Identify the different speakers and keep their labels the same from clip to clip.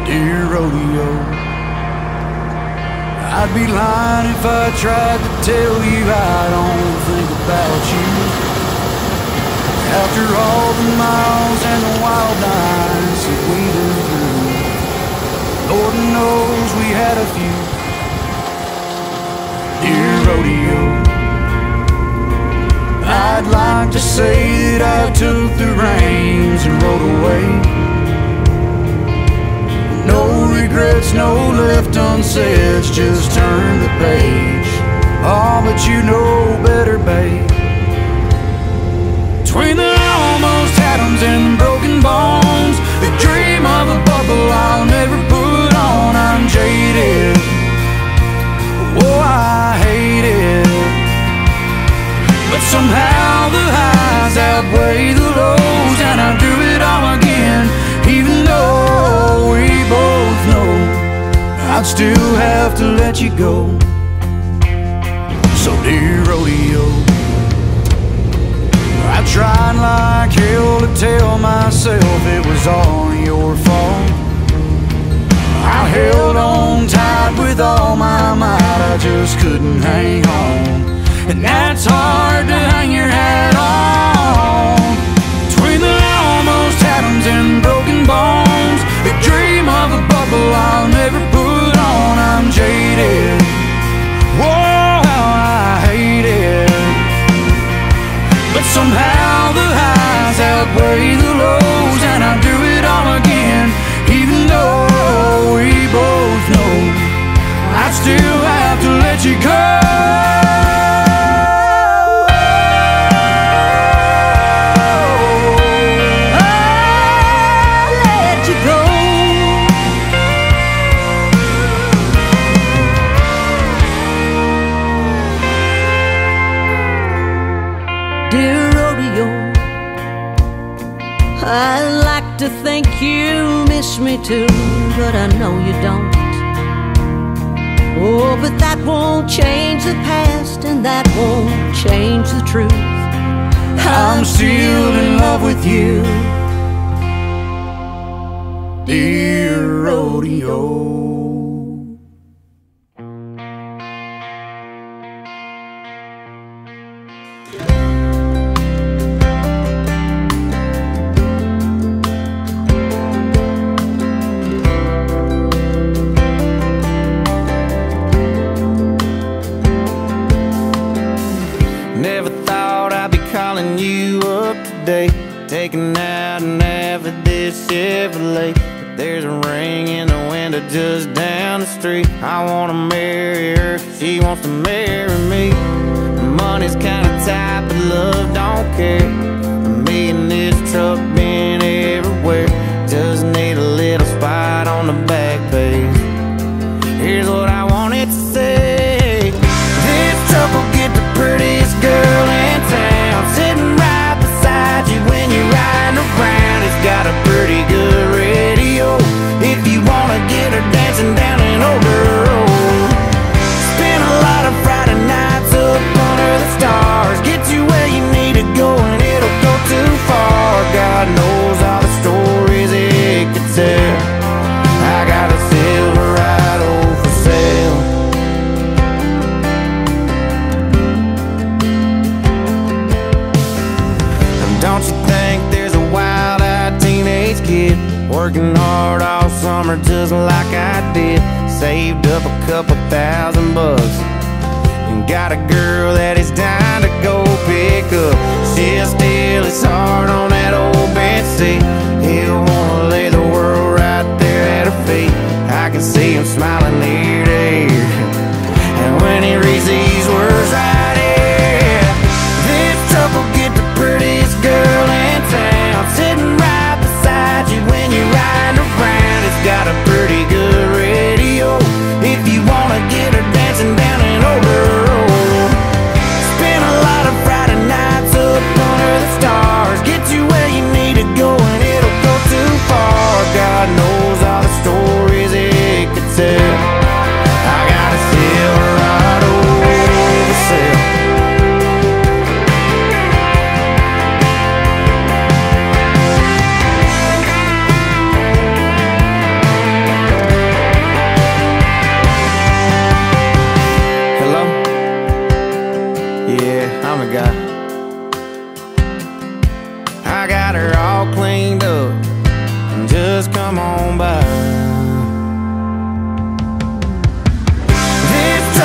Speaker 1: dear rodeo. I'd be lying if I tried to tell you I don't think about you. After all the miles and the wild nights that we've been through, Lord knows we had a few, dear rodeo. I'd like to say that I took the reins and rode away. No regrets, no left unsaid, just turn the page. Oh, but you know better, babe. Between the almost atoms and broken bones, the dream of a bubble I'll never put on. I'm jaded, oh I hate it, but somehow the highs outweigh the lows, and I do it all again, even though we both know I'd still have to let you go. So dear rodeo, I tried like hell to tell myself it was all your fault. I held on tight with all my might, I just couldn't hang on. And that's hard to hang your hat on. Between the almost atoms and broken bones, the dream of a bubble I'll never put on. I'm jaded, whoa, how I hate it, but somehow the highs outweigh the lows, and I do it all again, even though we both know I still have to let you go.
Speaker 2: Dear rodeo, I like to think you miss me too, but I know you don't. Oh, but that won't change the past, and that won't change the truth. I'm still in love with you,
Speaker 1: dear rodeo.
Speaker 3: Never thought I'd be calling you up today, taking out an half of this Chevrolet. But there's a ring in the window just down the street. I wanna marry her, she wants to marry me. Money's kinda tight, but love don't care. Me and this truck been everywhere, just need a little spot on the back page. Here's what I wanted to say: this truck will get the prettiest girl in town, sitting right beside you when you're riding around. It's got a pretty good radio if you wanna get her dancing down an older road. Spend a lot of Friday nights up under the stars, get you where you need to go, and it'll go too far. God knows all the stories it could tell. I got a Silverado for sale. Don't you think there's a wild-eyed teenage kid working hard all summer just like I did? Saved up a couple $1,000 and got a girl that is dying to go pick up. She'll steal his heart on that old bench seat. He'll wanna lay the world right there at her feet. I can see him smiling ear to ear, and when he reads these words right here: this truck will get the prettiest girl in town, sitting right beside you when you're riding around. It's got a pretty good radio if you wanna get her dancing down an older road. Spend a lot of Friday nights up under the stars, get you where you need to go, and it'll go too far. God knows all the stories it could tell.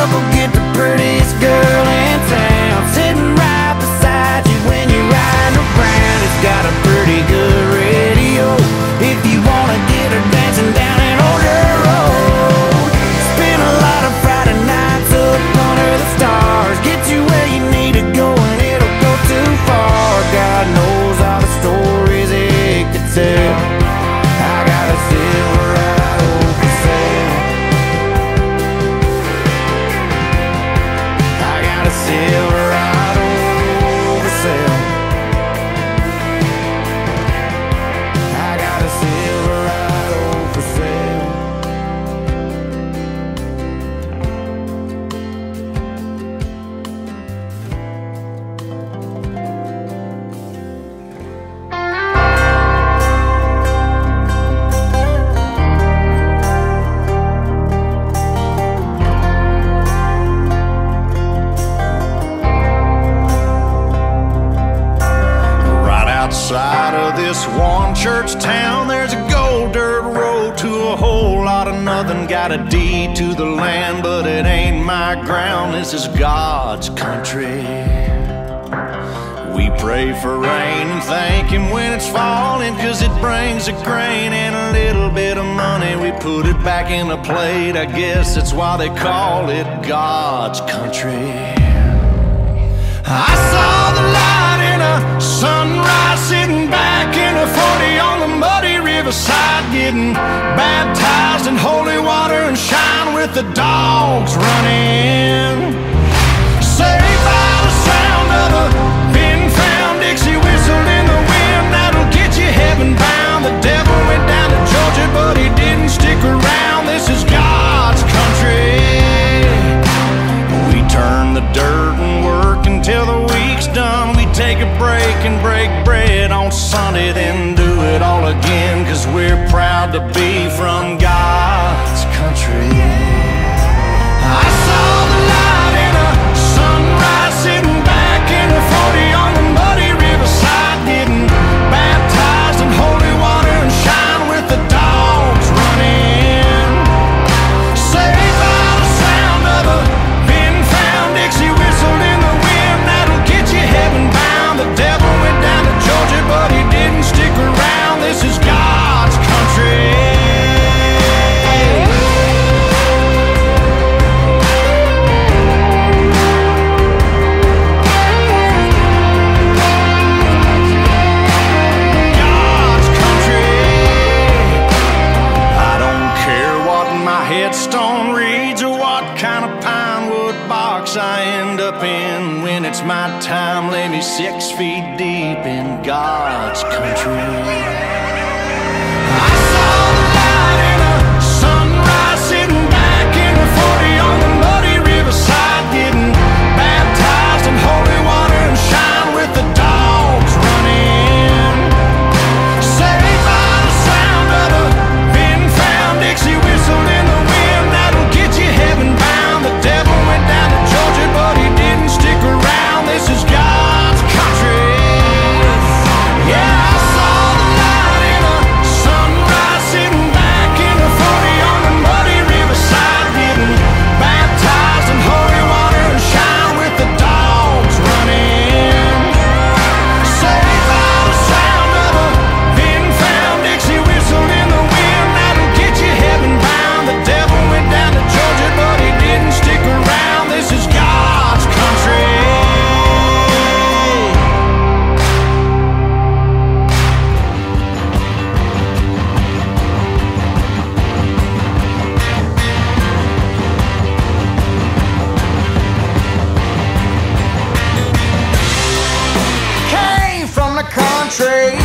Speaker 3: up, go get the prettiest girl in town, sitting right beside you when you're riding around. It's got a pretty good radio if you wanna get her dancing down an older road. Spend a lot of Friday nights up under the stars, get you where you need to go and it'll go too far. God knows all the stories it could tell. I got a Silverado for sale. I got a Silverado for sale. I got a Silverado for sale. Right outside of this one church town, there's a gold dirt road to a whole lot of nothing. Got a deed to the land, but it ain't my ground. This is God's country. We pray for rain and thank Him when it's falling, 'cause it brings a grain and a little bit of money. We put it back in the plate, I guess that's why they call it God's country. I saw the light in a sunrise, sitting back in a 40 on the muddy riverside, getting baptized in holy water and shine with the dogs running. Saved by the sound of a pin-found Dixie whistle in the wind, that'll get you heaven bound. The devil went down to Georgia, but he didn't stick around. This is God's country. We turn the dirt and work until the week's done. We take a break and break bread on Sunday, then do it all again, 'cause we're proud to be from God's country. I saw the light in a sunrise, sitting back in a 40 on the muddy riverside, getting baptized in holy water and shine with the dogs running. Saved by the sound of a pin-found Dixie whistle in the wind, that'll get you heaven bound. The devil went down to Georgia, but he didn't stick around. This is God's country. God's country. I don't care what my headstone reads or what kind of pine wood box I end up in. When it's my time, lay me 6 feet deep in God's country. I saw the light in a sunrise, sitting back in a 40 on the muddy riverside, getting baptized in holy water and shine with the dogs running. Saved by the sound of a pin-found Dixie whistle in the wind, that'll get you heaven bound. The devil went down to Georgia, but he didn't stick around. This is God's country. Yeah, I saw the light in a sunrise, sitting back in a 40 on the muddy riverside, getting baptized in holy water and shine with the dogs running. Saved by the sound of a pin-found Dixie whistle in the wind, that'll get you heaven bound. The devil went down to Georgia, but he didn't stick around. This is God's country.
Speaker 4: Came from the country,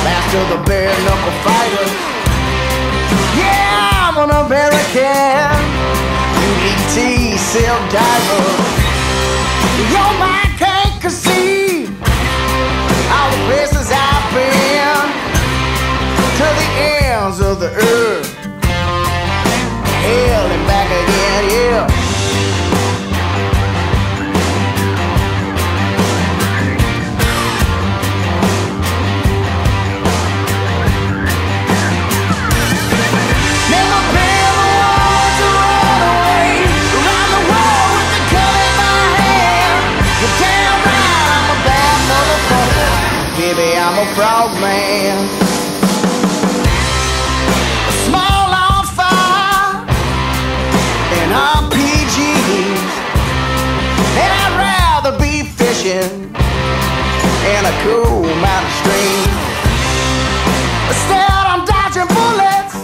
Speaker 4: master the bare knuckle fighter. Yeah, I'm an American, UET silk diver. Your mind can't conceive all the places I've been, to the ends of the earth, hell and back again, yeah. Never been the one to run away around the frog man. Small on fire and RPGs, and I'd rather be fishing in a cool mountain stream. Instead I'm dodging bullets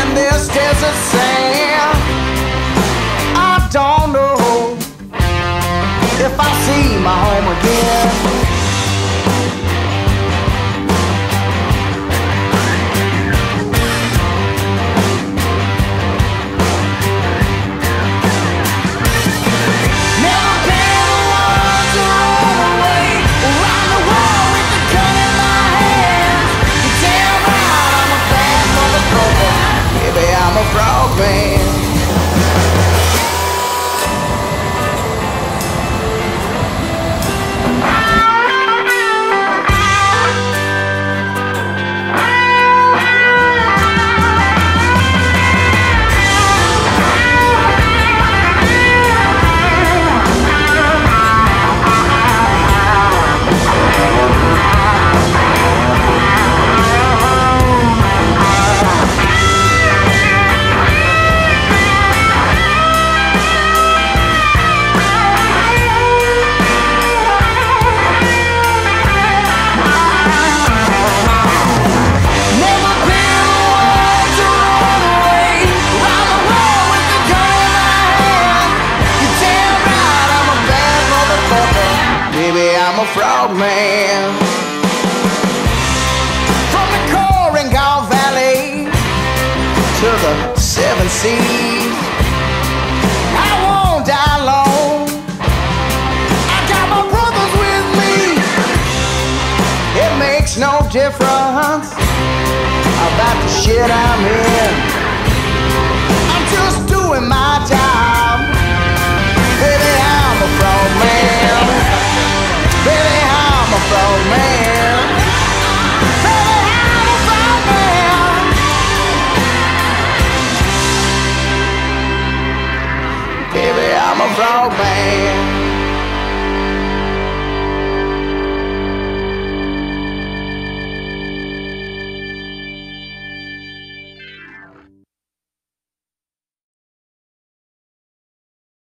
Speaker 4: in this desert sand. I don't know if I'll see my home again. Never been one to run away around the world with the gun in my hand. You damn right I'm a bad motherfucker. Baby, I'm a frog man. I'm a frog man. From the Korengal Valley to the 7 seas, I won't die alone. I got my brothers with me. It makes no difference about the shit I'm in. I'm just doing my job. Baby, I'm a frog man. Baby, I'm a frog man. Baby, I'm a frog man. Baby, I'm a frog man.